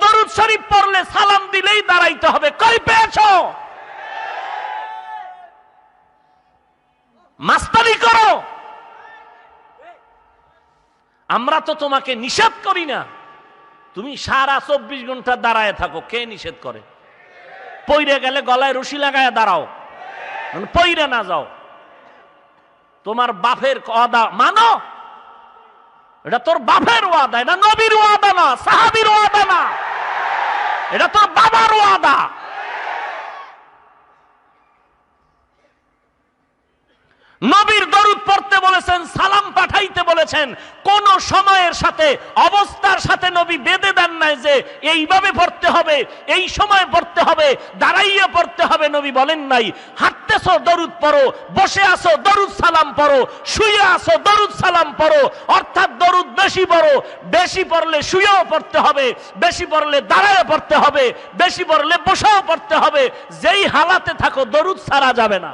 দরুদ শরীফ পড়লে সালাম দিলেই দাঁড়াইতে হবে। কই পেয়েছো? মাস্তানি করো। আমরা তো তোমাকে নিষেধ করি না, তুমি সারা 24 ঘন্টা দাঁড়ায় থাকো। কে নিষেধ করে? পইরে গেলে গলায় রশি লাগায় দাঁড়াও, পইরে না যাও। তোমার বাপের ওয়াদা মানো, এটা তোর বাপের ওয়াদা, এটা নবীর ওয়াদা না, সাহাবীর ওয়াদা না, এটা তোর বাবার ওয়াদা। নবীর দরুদ পড়তে বলেছেন, সালাম পাঠাইতে বলেছেন। কোন সময়ের সাথে অবস্থার সাথে নবী বেঁধে দেন নাই যে এইভাবে পড়তে হবে, এই সময় পড়তে হবে, দাঁড়াইয়া পড়তে হবে। নবী বলেন নাই হাঁটতেছো দরুদ পড়ো, বসে আসো দরুদ সালাম পড়ো, শুয়ে আসো দরুদ সালাম পড়ো। অর্থাৎ দরুদ বেশি পড়ো, বেশি পড়লে শুয়েও পড়তে হবে, বেশি পড়লে দাঁড়ায় পড়তে হবে, বেশি পড়লে বসেও পড়তে হবে। যেই হালাতে থাকো দরুদ ছাড়া যাবে না।